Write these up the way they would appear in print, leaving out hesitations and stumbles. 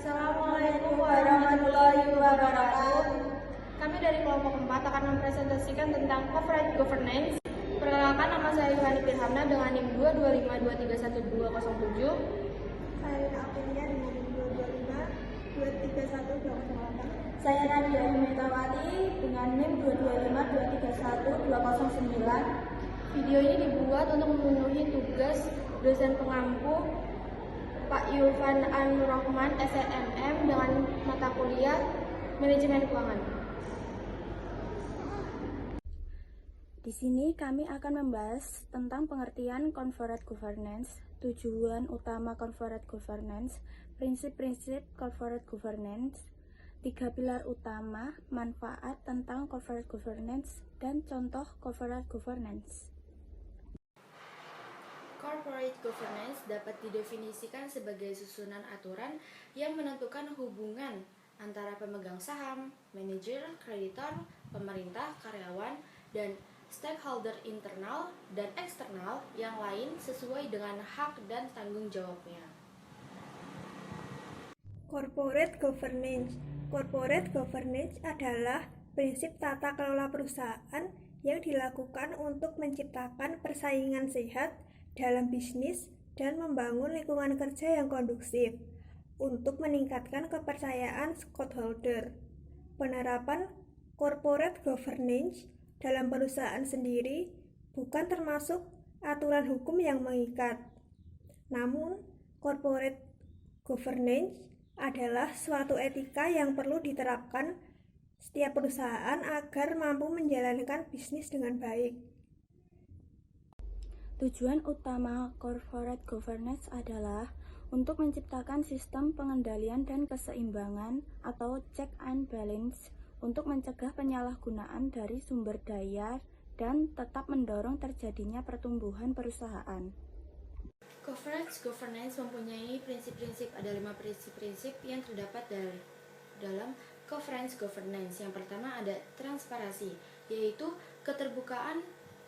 Assalamualaikum warahmatullahi wabarakatuh. Kami dari kelompok 4 akan mempresentasikan tentang corporate governance. Perkenalkan, nama saya Yohani Pirhamna dengan NIM 225231207. Saya Aprilia dengan NIM 225231208. Saya Nadia Humetawati dengan NIM 225231209. Video ini dibuat untuk memenuhi tugas dosen pengampu Pak Yulfan Anurrahman SNM dengan mata kuliah Manajemen Keuangan. Di sini kami akan membahas tentang pengertian corporate governance, tujuan utama corporate governance, prinsip-prinsip corporate governance, 3 pilar utama, manfaat tentang corporate governance, dan contoh corporate governance. Corporate governance dapat didefinisikan sebagai susunan aturan yang menentukan hubungan antara pemegang saham, manajer, kreditor, pemerintah, karyawan, dan stakeholder internal dan eksternal yang lain sesuai dengan hak dan tanggung jawabnya. Corporate governance adalah prinsip tata kelola perusahaan yang dilakukan untuk menciptakan persaingan sehat dalam bisnis dan membangun lingkungan kerja yang kondusif untuk meningkatkan kepercayaan stakeholder. Penerapan corporate governance dalam perusahaan sendiri bukan termasuk aturan hukum yang mengikat. Namun, corporate governance adalah suatu etika yang perlu diterapkan setiap perusahaan agar mampu menjalankan bisnis dengan baik. Tujuan utama corporate governance adalah untuk menciptakan sistem pengendalian dan keseimbangan atau check and balance untuk mencegah penyalahgunaan dari sumber daya dan tetap mendorong terjadinya pertumbuhan perusahaan. Corporate governance mempunyai prinsip-prinsip. Ada 5 prinsip-prinsip yang terdapat dalam corporate governance. Yang pertama ada transparansi, yaitu keterbukaan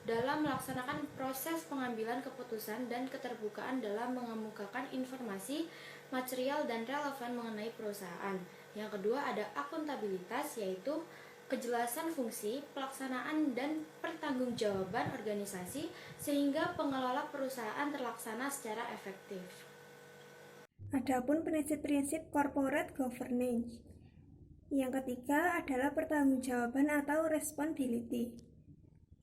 dalam melaksanakan proses pengambilan keputusan dan keterbukaan dalam mengemukakan informasi, material, dan relevan mengenai perusahaan. Yang kedua ada akuntabilitas, yaitu kejelasan fungsi, pelaksanaan, dan pertanggungjawaban organisasi sehingga pengelola perusahaan terlaksana secara efektif. Adapun prinsip-prinsip corporate governance. Yang ketiga adalah pertanggungjawaban atau responsibility,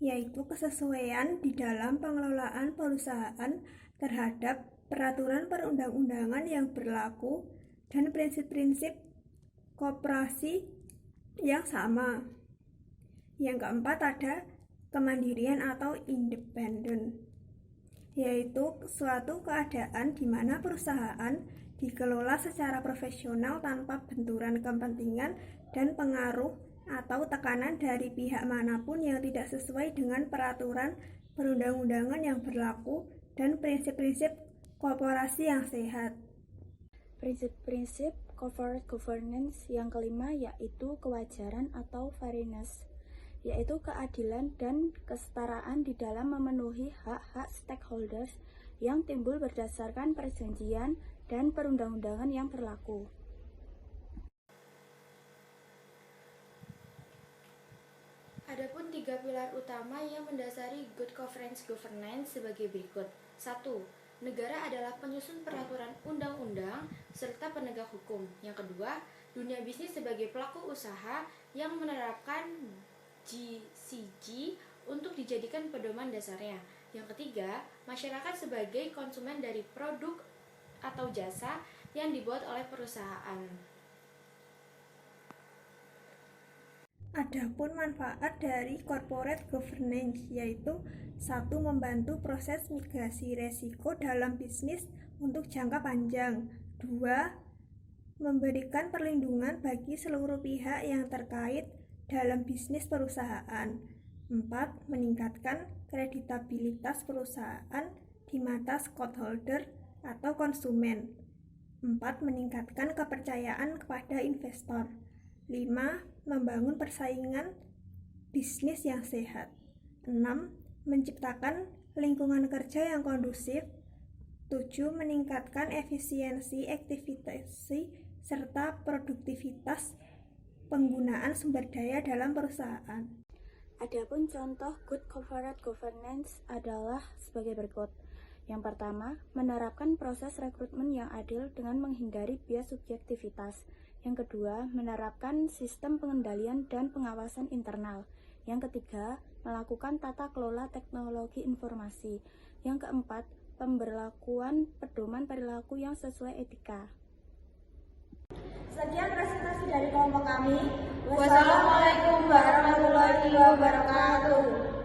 yaitu kesesuaian di dalam pengelolaan perusahaan terhadap peraturan perundang-undangan yang berlaku dan prinsip-prinsip koperasi yang sama. Yang keempat ada kemandirian atau independen, yaitu suatu keadaan di mana perusahaan dikelola secara profesional tanpa benturan kepentingan dan pengaruh atau tekanan dari pihak manapun yang tidak sesuai dengan peraturan perundang-undangan yang berlaku dan prinsip-prinsip korporasi yang sehat. Prinsip-prinsip corporate governance yang kelima yaitu kewajaran atau fairness, yaitu keadilan dan kesetaraan di dalam memenuhi hak-hak stakeholders yang timbul berdasarkan perjanjian dan perundang-undangan yang berlaku. Adapun 3 pilar utama yang mendasari good corporate governance sebagai berikut. 1. Negara adalah penyusun peraturan undang-undang serta penegak hukum. Yang kedua, dunia bisnis sebagai pelaku usaha yang menerapkan GCG untuk dijadikan pedoman dasarnya. Yang ketiga, masyarakat sebagai konsumen dari produk atau jasa yang dibuat oleh perusahaan. Adapun manfaat dari corporate governance yaitu 1. Membantu proses mitigasi resiko dalam bisnis untuk jangka panjang. 2. Memberikan perlindungan bagi seluruh pihak yang terkait dalam bisnis perusahaan. 4. Meningkatkan kreditabilitas perusahaan di mata stakeholder atau konsumen. 4. Meningkatkan kepercayaan kepada investor. 5. Membangun persaingan bisnis yang sehat. 6. Menciptakan lingkungan kerja yang kondusif. 7. Meningkatkan efisiensi aktivitas serta produktivitas penggunaan sumber daya dalam perusahaan. Adapun contoh good corporate governance adalah sebagai berikut. Yang pertama, menerapkan proses rekrutmen yang adil dengan menghindari bias subjektivitas. Yang kedua, menerapkan sistem pengendalian dan pengawasan internal. Yang ketiga, melakukan tata kelola teknologi informasi. Yang keempat, pemberlakuan pedoman perilaku yang sesuai etika. Sekian presentasi dari kelompok kami. Wassalamualaikum warahmatullahi wabarakatuh.